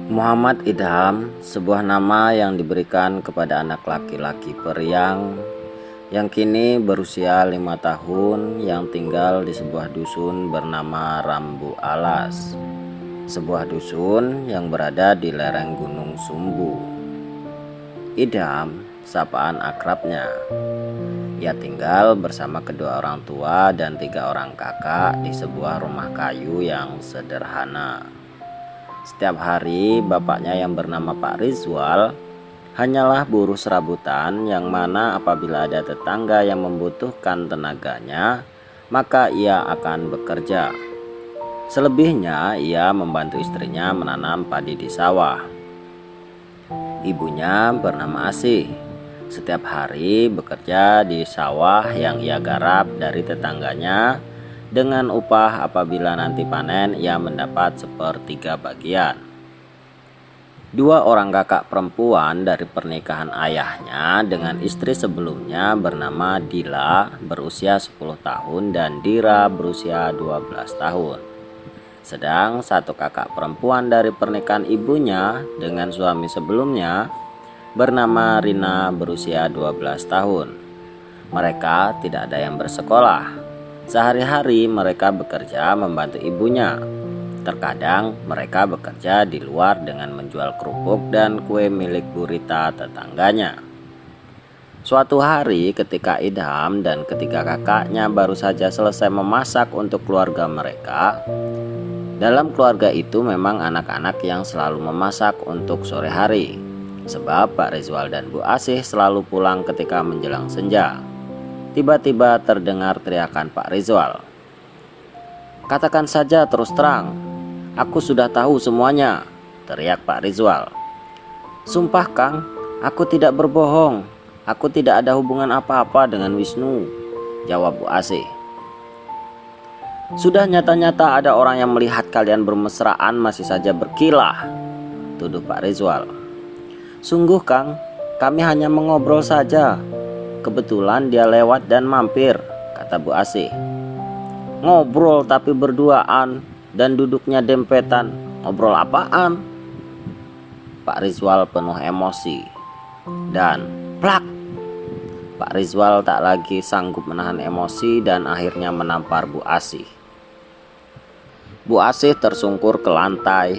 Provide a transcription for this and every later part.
Muhammad Idham, sebuah nama yang diberikan kepada anak laki-laki periang yang kini berusia 5 tahun yang tinggal di sebuah dusun bernama Rambu Alas, sebuah dusun yang berada di lereng Gunung Sumbu. Idham, sapaan akrabnya. Ia tinggal bersama kedua orang tua dan 3 orang kakak di sebuah rumah kayu yang sederhana. Setiap hari bapaknya yang bernama Pak Rizwal hanyalah buruh serabutan, yang mana apabila ada tetangga yang membutuhkan tenaganya, maka ia akan bekerja. Selebihnya ia membantu istrinya menanam padi di sawah. Ibunya bernama Asih. Setiap hari bekerja di sawah yang ia garap dari tetangganya, dengan upah apabila nanti panen ia mendapat 1/3 bagian. 2 orang kakak perempuan dari pernikahan ayahnya dengan istri sebelumnya bernama Dila berusia 10 tahun dan Dira berusia 12 tahun. Sedang 1 kakak perempuan dari pernikahan ibunya dengan suami sebelumnya bernama Rina berusia 12 tahun. Mereka tidak ada yang bersekolah. Sehari-hari mereka bekerja membantu ibunya. Terkadang mereka bekerja di luar dengan menjual kerupuk dan kue milik Bu Rita tetangganya. Suatu hari ketika Idham dan ketiga kakaknya baru saja selesai memasak untuk keluarga mereka. Dalam keluarga itu memang anak-anak yang selalu memasak untuk sore hari, sebab Pak Rizwal dan Bu Asih selalu pulang ketika menjelang senja. Tiba-tiba terdengar teriakan Pak Rizwal. "Katakan saja terus terang, aku sudah tahu semuanya," teriak Pak Rizwal. "Sumpah Kang, aku tidak berbohong. Aku tidak ada hubungan apa-apa dengan Wisnu," jawab Bu Asih. "Sudah nyata-nyata ada orang yang melihat kalian bermesraan masih saja berkilah," tuduh Pak Rizwal. "Sungguh Kang, kami hanya mengobrol saja. Kebetulan dia lewat dan mampir," kata Bu Asih. "Ngobrol tapi berduaan dan duduknya dempetan. Ngobrol apaan?" Pak Rizwal penuh emosi. Dan plak! Pak Rizwal tak lagi sanggup menahan emosi dan akhirnya menampar Bu Asih. Bu Asih tersungkur ke lantai.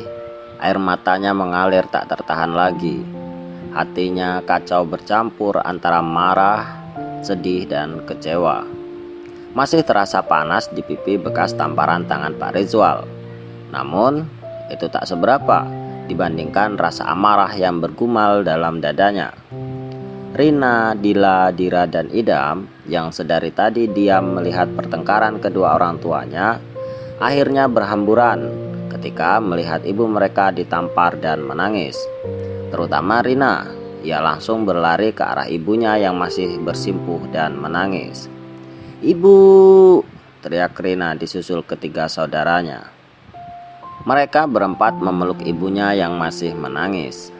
Air matanya mengalir tak tertahan lagi. Hatinya kacau bercampur antara marah, sedih, dan kecewa. Masih terasa panas di pipi bekas tamparan tangan Pak Rizwal. Namun itu tak seberapa dibandingkan rasa amarah yang bergumal dalam dadanya. Rina, Dila, Dira, dan Idham yang sedari tadi diam melihat pertengkaran kedua orang tuanya akhirnya berhamburan ketika melihat ibu mereka ditampar dan menangis. Terutama Rina, ia langsung berlari ke arah ibunya yang masih bersimpuh dan menangis. "Ibu!" teriak Rina disusul ketiga saudaranya. Mereka berempat memeluk ibunya yang masih menangis.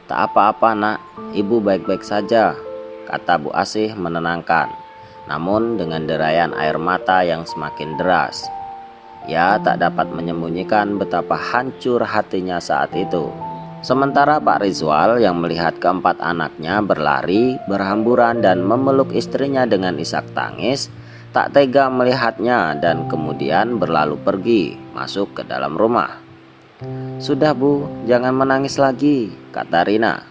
"Tak apa-apa nak, ibu baik-baik saja," kata Bu Asih menenangkan, namun dengan derayan air mata yang semakin deras. Ia tak dapat menyembunyikan betapa hancur hatinya saat itu. Sementara Pak Rizwal yang melihat keempat anaknya berlari, berhamburan dan memeluk istrinya dengan isak tangis, tak tega melihatnya dan kemudian berlalu pergi masuk ke dalam rumah. "Sudah Bu, jangan menangis lagi," kata Rina.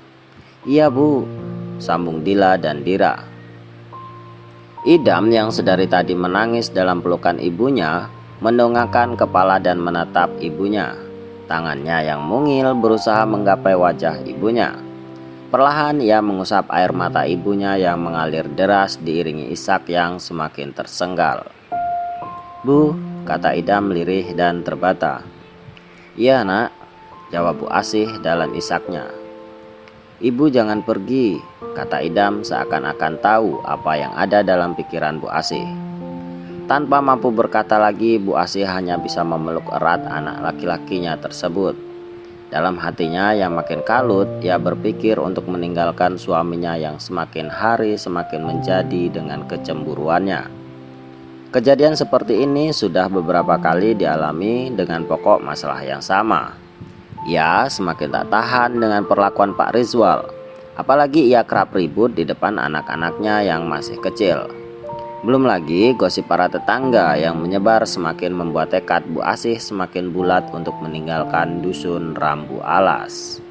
"Iya Bu," sambung Dila dan Dira. Idham yang sedari tadi menangis dalam pelukan ibunya mendongakkan kepala dan menatap ibunya. Tangannya yang mungil berusaha menggapai wajah ibunya. Perlahan ia mengusap air mata ibunya yang mengalir deras diiringi isak yang semakin tersenggal. "Bu," kata Idham lirih dan terbata. "Iya nak," jawab Bu Asih dalam isaknya. "Ibu jangan pergi," kata Idham seakan-akan tahu apa yang ada dalam pikiran Bu Asih. Tanpa mampu berkata lagi, Bu Asih hanya bisa memeluk erat anak laki-lakinya tersebut. Dalam hatinya yang makin kalut, ia berpikir untuk meninggalkan suaminya yang semakin hari semakin menjadi dengan kecemburuannya. Kejadian seperti ini sudah beberapa kali dialami dengan pokok masalah yang sama. Ia semakin tak tahan dengan perlakuan Pak Rizwal. Apalagi ia kerap ribut di depan anak-anaknya yang masih kecil. Belum lagi gosip para tetangga yang menyebar semakin membuat tekad Bu Asih semakin bulat untuk meninggalkan dusun Rambu Alas.